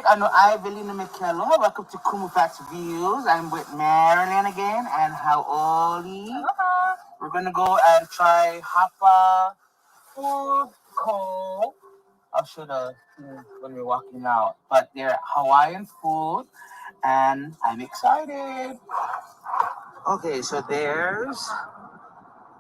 ano, Evelyn Mikello. Welcome to Kumu Facts Views. I'm with Marilyn again and Haoli. We're gonna go and try Hapa food co. I'll show the when we're walking out. But they're Hawaiian food and I'm excited. Okay, so there's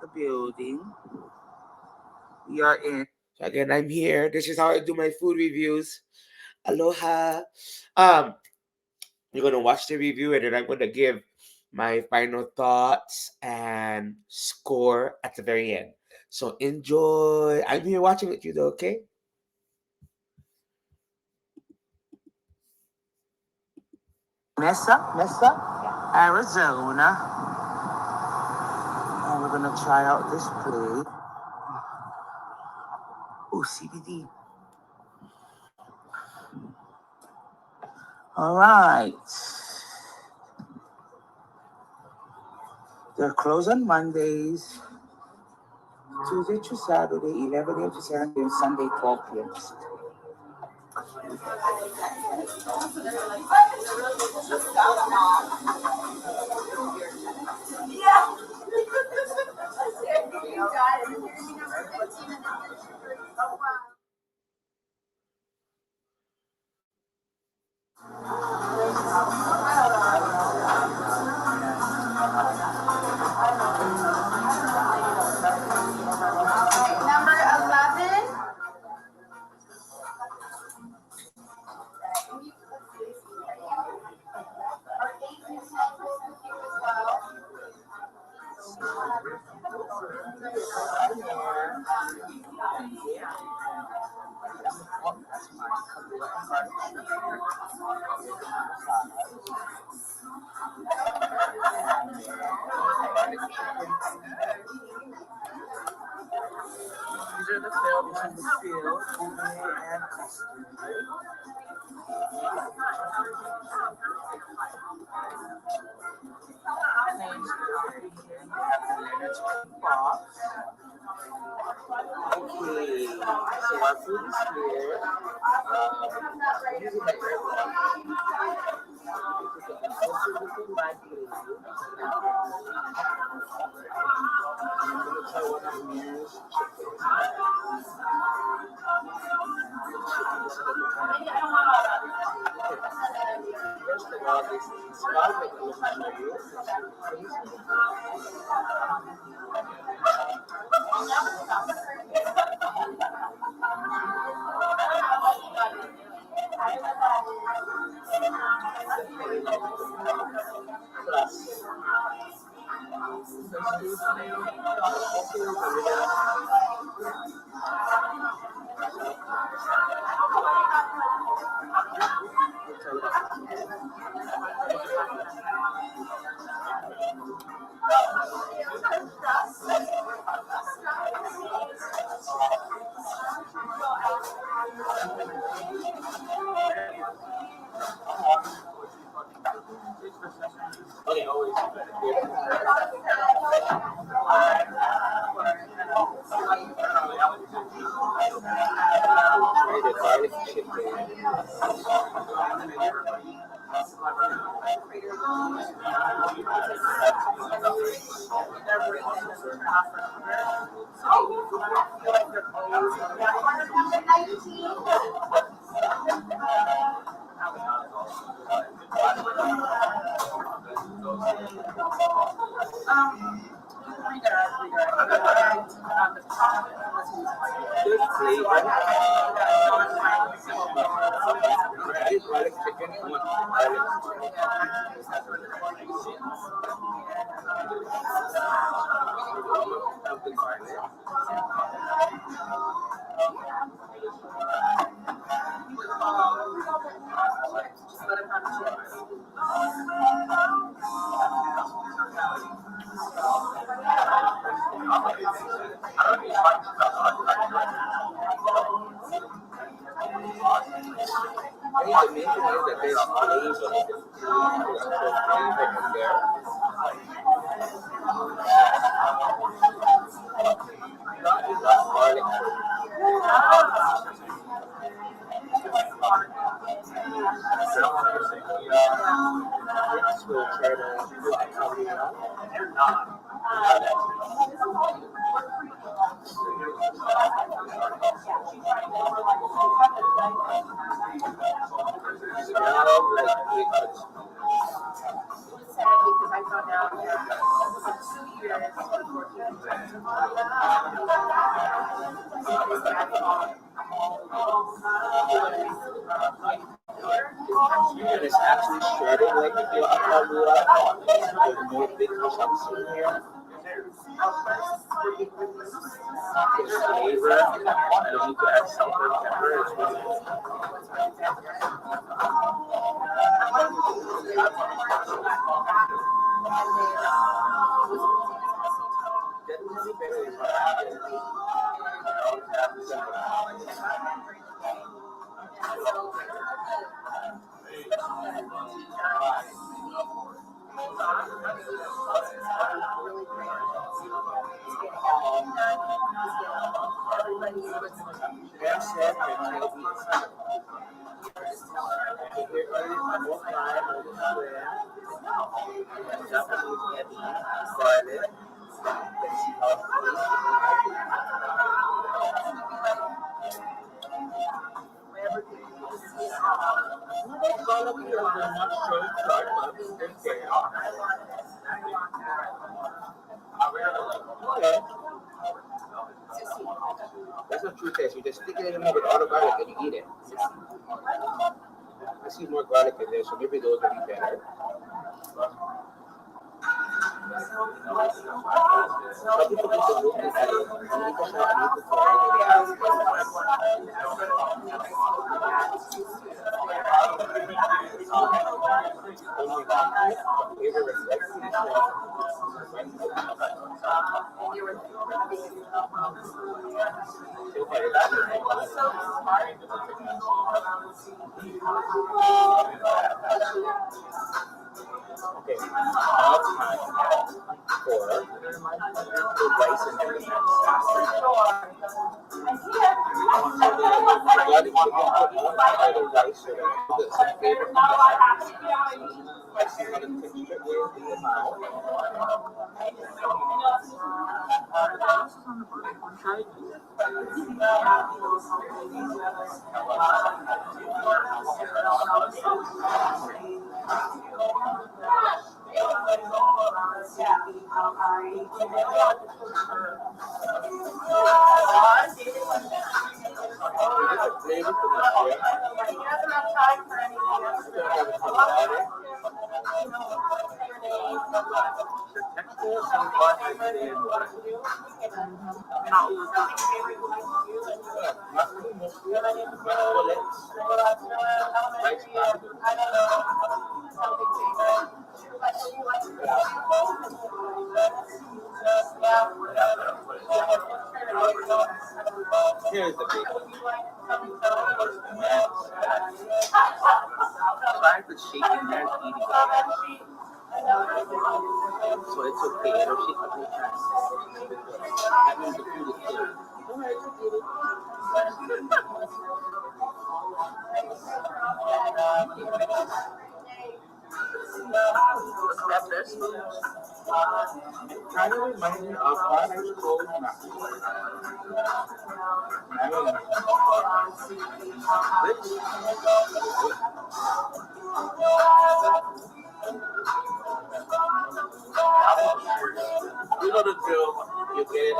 the building. We are in. So again, I'm here. This is how I do my food reviews. Aloha. You're gonna watch the review and then I'm gonna give my final thoughts and score at the very end. So enjoy. I'm here watching with you though, okay? Mesa, Arizona. And we're gonna try out this plate. Oh, CBD. All right. They're closed on Mondays, Tuesday to Saturday, 11 a.m. to 7 p.m., Sunday, 12 p.m. Number 11. These are the fill, and custard. Box. Okay, so our food is here. Using my First of all, this smells like a Next, we'll try to do a caviar. Smell like liquid. And it's actually shredded like the caviar. There's no big chunks in here. There's flavor. I don't need to add salt or pepper. It's really definitely better than what I did. Mesa Okay. That's a true taste. You just stick it in the mouth with all the garlic and you eat it. I see more garlic in there, so maybe those would be better. Some people eat the root and hindi ko siya dito Okay, now it's time for the rice and everything. Garlic chicken put one side of rice so that you get some flavor from the spicy kind of texture in the mouth. It's a flavor from the shrimp. The texture seems like here's the big one. Try to shake and then eating it. So it's okay. It'll shake the whole time. That means the food is good. Alright, you get it. Kind of reminds me of Irish cold macaroni. You know the drill. You get it.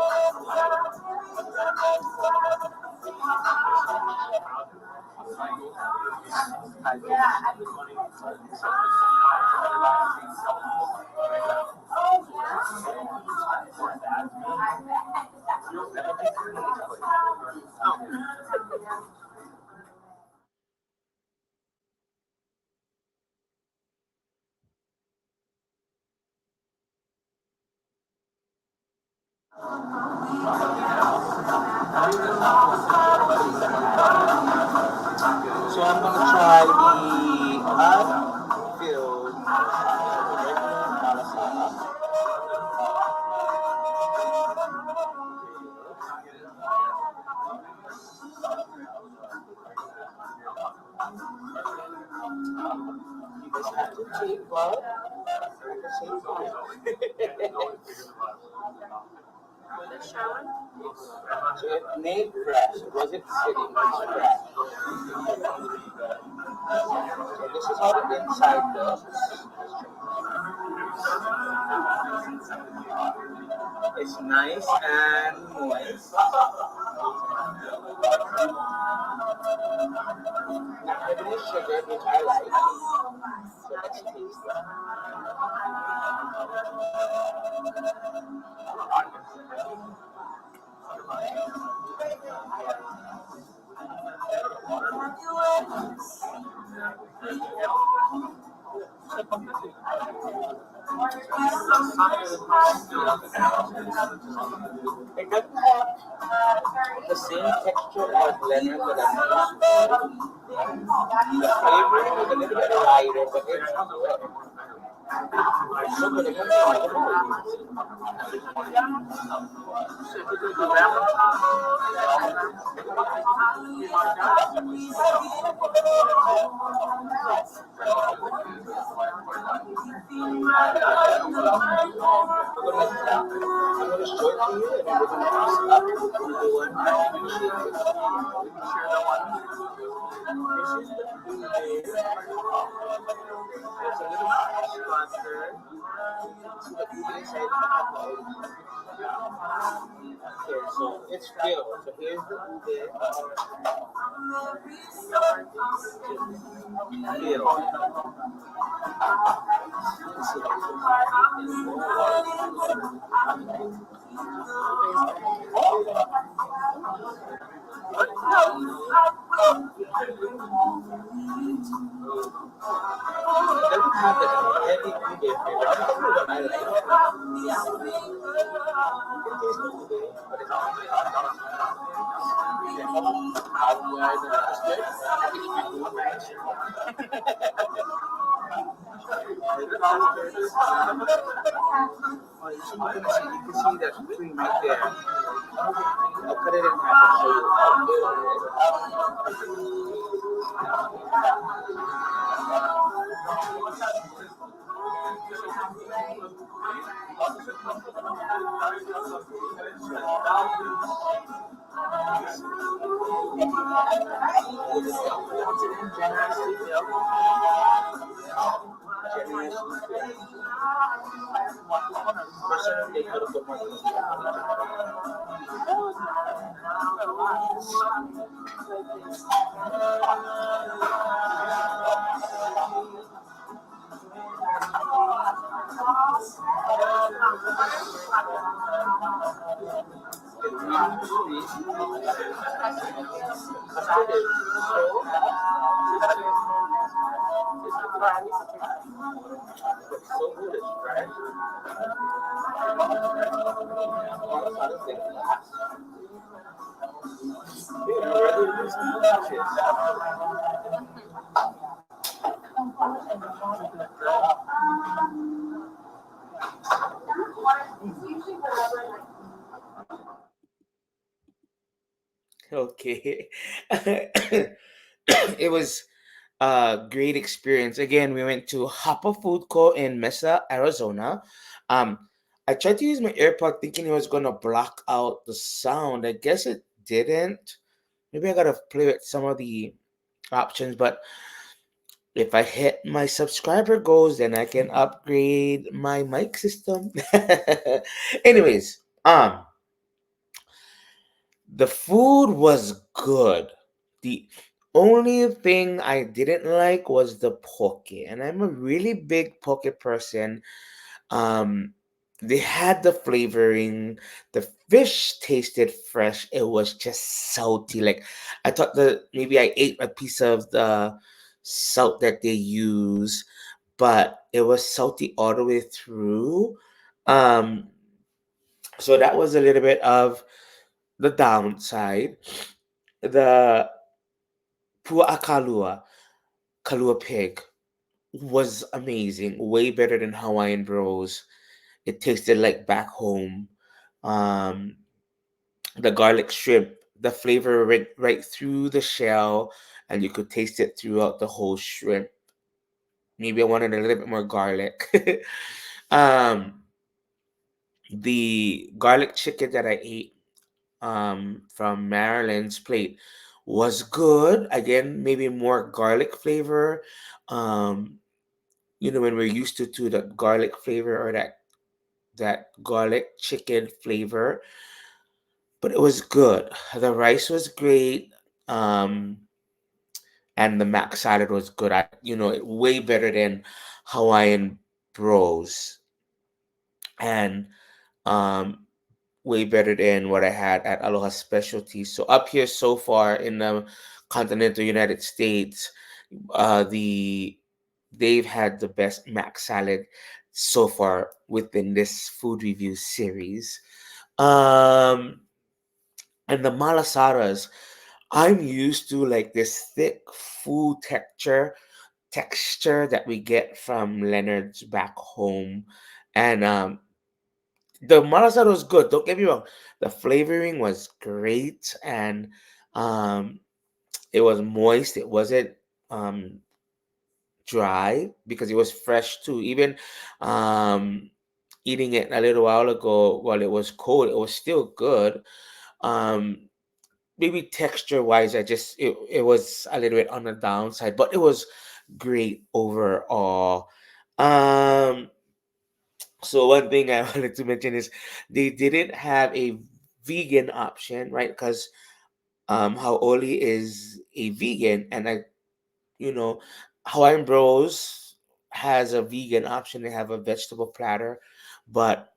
So I'm gonna try the unfilled regular malasada. cheap, but at the same time. So it made fresh. It wasn't sitting, it was fresh. So this is how the inside looks. It's nice and moist. Not heavily sugar, which I like. So let's taste it. It doesn't have the same texture as lemon that I'm used to. The flavoring is a little bit lighter, but it's good. It's so good. It's I'm going to show it to you and then we're going to mix up the one that you shake it. We can share the one. This is the blue layer. There's a little sponsor. See the blue inside the apple. Okay, so it's filled. So here's the blue layer. Filled. It doesn't have the heavy blueberry flavor. I don't know what I like. You can taste the blueberry, but it's not how do I understand? Oh, you can see that cream right there. I'll cut it in half and show you how good it is. Generously filled. Generously filled. Personally, I don't put more. It's not sweet. Custard is so it's so good, it's fresh. All of a sudden, it's fast. Okay. It was a great experience. Again, we went to Hapa Food Court in Mesa, Arizona. Um, I tried to use my AirPod thinking it was gonna block out the sound. I guess it didn't. Maybe I gotta play with some of the options, but if I hit my subscriber goals, then I can upgrade my mic system. Anyways, the food was good. The only thing I didn't like was the poke, and I'm a really big poke person. Um, they had the flavoring. The fish tasted fresh. It was just salty. Like I thought that maybe I ate a piece of the salt that they use, but it was salty all the way through. Um, so that was a little bit of the downside. The Puakalua, Kalua pig was amazing. Way better than Hawaiian Bros. It tasted like back home. Um, the garlic shrimp, the flavor went right through the shell, and you could taste it throughout the whole shrimp. Maybe I wanted a little bit more garlic. um, the garlic chicken that I ate from Maryland's plate was good. Again, maybe more garlic flavor. Um, when we're used to the garlic flavor or that garlic chicken flavor, but it was good. The rice was great. Um, and the mac salad was good. Way better than Hawaiian Bros, and um, way better than what I had at Aloha Specialties. So up here so far in the continental United States, they've had the best mac salad so far within this food review series. Um, and the malasadas, I'm used to like this thick food texture that we get from Leonard's back home. And the malasada was good. Don't get me wrong. The flavoring was great, and um, it was moist. It wasn't um, dry because it was fresh too. Even um, eating it a little while ago while it was cold, it was still good. Um, Maybe texture wise, it was a little bit on the downside, but it was great overall. Um, so one thing I wanted to mention is they didn't have a vegan option, right? Because Haoli is a vegan, and you know, Hawaiian Bros has a vegan option. They have a vegetable platter, but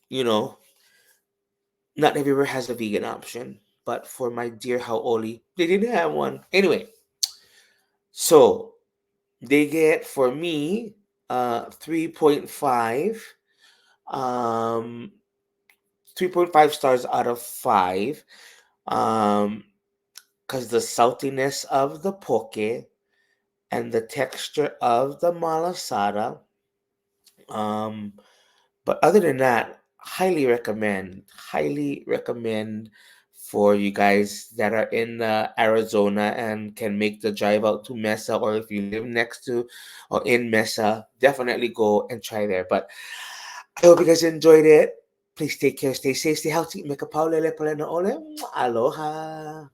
you know, not everywhere has a vegan option. But for my dear Haoli, they didn't have one. Anyway, so they get for me 3.5, um 3.5 stars out of 5, um because the saltiness of the poke and the texture of the malasada. um but other than that, highly recommend for you guys that are in Arizona and can make the drive out to Mesa, or if you live next to or in Mesa, definitely go and try there. But I hope you guys enjoyed it. Please take care, stay safe, stay healthy. Make a paulele pala na ole. Aloha.